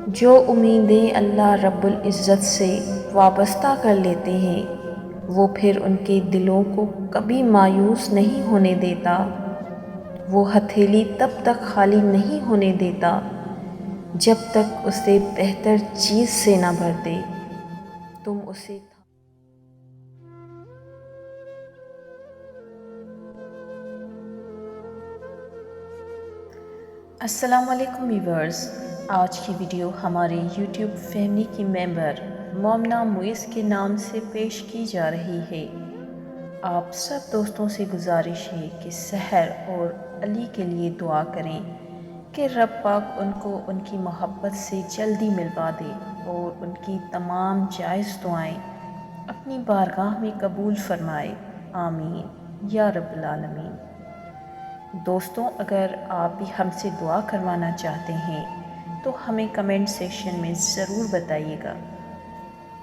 جو امیدیں اللہ رب العزت سے وابستہ کر لیتے ہیں وہ پھر ان کے دلوں کو کبھی مایوس نہیں ہونے دیتا۔ وہ ہتھیلی تب تک خالی نہیں ہونے دیتا جب تک اسے بہتر چیز سے نہ بھر دے۔ تم اسے السلام علیکم ویورز، آج کی ویڈیو ہمارے یوٹیوب فیملی کی ممبر مومنہ معیز کے نام سے پیش کی جا رہی ہے۔ آپ سب دوستوں سے گزارش ہے کہ سحر اور علی کے لیے دعا کریں کہ رب پاک ان کو ان کی محبت سے جلدی ملوا دے اور ان کی تمام جائز دعائیں اپنی بارگاہ میں قبول فرمائے، آمین یا رب العالمین۔ دوستوں، اگر آپ بھی ہم سے دعا کروانا چاہتے ہیں تو ہمیں کمنٹ سیکشن میں ضرور بتائیے گا۔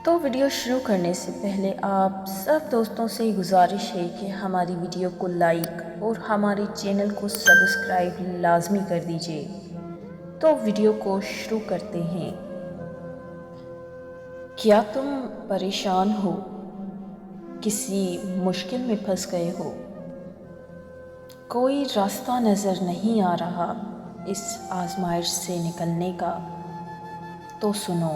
تو ویڈیو شروع کرنے سے پہلے آپ سب دوستوں سے گزارش ہے کہ ہماری ویڈیو کو لائک اور ہمارے چینل کو سبسکرائب لازمی کر دیجیے۔ تو ویڈیو کو شروع کرتے ہیں۔ کیا تم پریشان ہو؟ کسی مشکل میں پھنس گئے ہو؟ کوئی راستہ نظر نہیں آ رہا اس آزمائش سے نکلنے کا؟ تو سنو،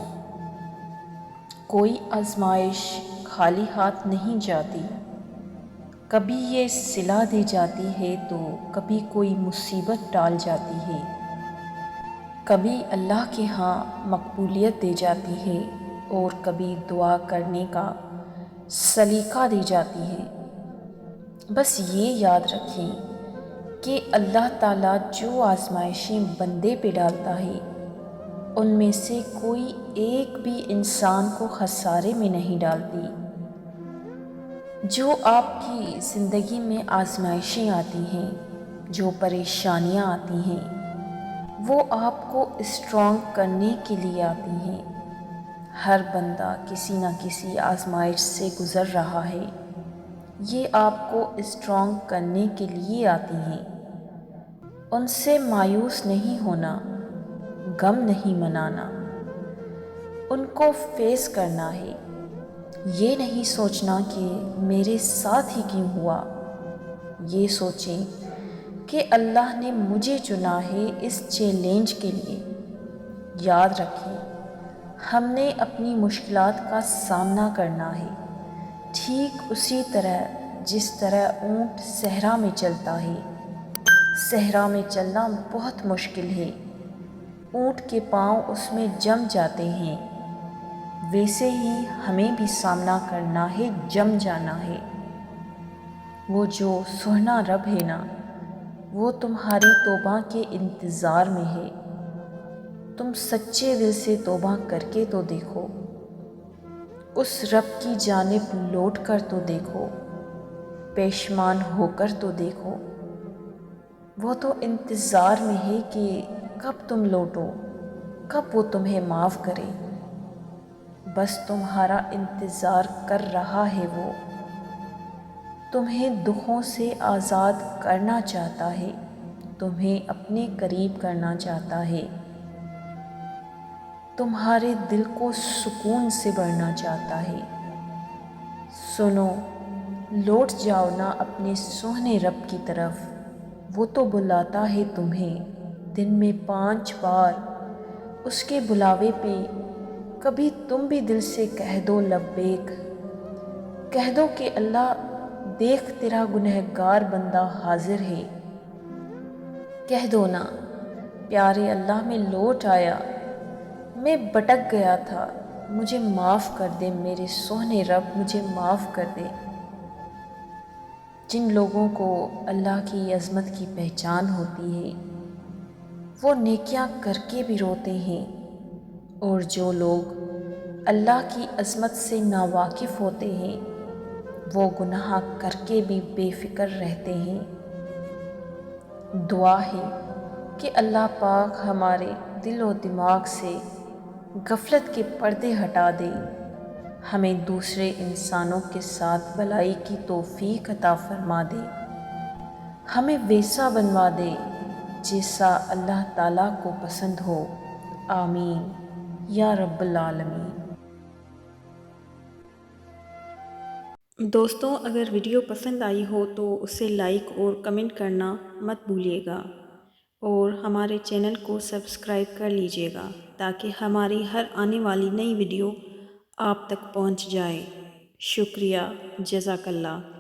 کوئی آزمائش خالی ہاتھ نہیں جاتی۔ کبھی یہ صلہ دے جاتی ہے تو کبھی کوئی مصیبت ٹال جاتی ہے، کبھی اللہ کے ہاں مقبولیت دے جاتی ہے اور کبھی دعا کرنے کا سلیقہ دی جاتی ہے۔ بس یہ یاد رکھیں کہ اللہ تعالیٰ جو آزمائشیں بندے پہ ڈالتا ہے ان میں سے کوئی ایک بھی انسان کو خسارے میں نہیں ڈالتی۔ جو آپ کی زندگی میں آزمائشیں آتی ہیں، جو پریشانیاں آتی ہیں، وہ آپ کو اسٹرانگ کرنے کے لیے آتی ہیں۔ ہر بندہ کسی نہ کسی آزمائش سے گزر رہا ہے، یہ آپ کو اسٹرانگ کرنے کے لیے آتی ہیں۔ ان سے مایوس نہیں ہونا، غم نہیں منانا، ان کو فیس کرنا ہے۔ یہ نہیں سوچنا کہ میرے ساتھ ہی کیوں ہوا، یہ سوچیں کہ اللہ نے مجھے چنا ہے اس چیلنج کے لیے۔ یاد رکھیں، ہم نے اپنی مشکلات کا سامنا کرنا ہے، ٹھیک اسی طرح جس طرح اونٹ صحرا میں چلتا ہے۔ صحرا میں چلنا بہت مشکل ہے، اونٹ کے پاؤں اس میں جم جاتے ہیں، ویسے ہی ہمیں بھی سامنا کرنا ہے، جم جانا ہے۔ وہ جو سوہنا رب ہے نا، وہ تمہاری توبہ کے انتظار میں ہے۔ تم سچے دل سے توبہ کر کے تو دیکھو، اس رب کی جانب لوٹ کر تو دیکھو، پشیمان ہو کر تو دیکھو۔ وہ تو انتظار میں ہے کہ کب تم لوٹو، کب وہ تمہیں معاف کرے۔ بس تمہارا انتظار کر رہا ہے وہ، تمہیں دکھوں سے آزاد کرنا چاہتا ہے، تمہیں اپنے قریب کرنا چاہتا ہے، تمہارے دل کو سکون سے بھرنا چاہتا ہے۔ سنو، لوٹ جاؤ نا اپنے سوہنے رب کی طرف، وہ تو بلاتا ہے تمہیں دن میں 5 بار۔ اس کے بلاوے پہ کبھی تم بھی دل سے کہہ دو لبیک، کہہ دو کہ اللہ دیکھ تیرا گنہگار بندہ حاضر ہے۔ کہہ دو نا، پیارے اللہ میں لوٹ آیا، میں بھٹک گیا تھا، مجھے معاف کر دے میرے سوہنے رب، مجھے معاف کر دے۔ جن لوگوں کو اللہ کی عظمت کی پہچان ہوتی ہے وہ نیکیاں کر کے بھی روتے ہیں، اور جو لوگ اللہ کی عظمت سے ناواقف ہوتے ہیں وہ گناہ کر کے بھی بے فکر رہتے ہیں۔ دعا ہے کہ اللہ پاک ہمارے دل و دماغ سے غفلت کے پردے ہٹا دے، ہمیں دوسرے انسانوں کے ساتھ بھلائی کی توفیق عطا فرما دے، ہمیں ویسا بنوا دے جیسا اللہ تعالیٰ کو پسند ہو، آمین۔ یا رب العالمین۔ دوستوں، اگر ویڈیو پسند آئی ہو تو اسے لائک اور کمنٹ کرنا مت بھولیے گا، اور ہمارے چینل کو سبسکرائب کر لیجئے گا تاکہ ہماری ہر آنے والی نئی ویڈیو آپ تک پہنچ جائے۔ شکریہ، جزاک اللہ۔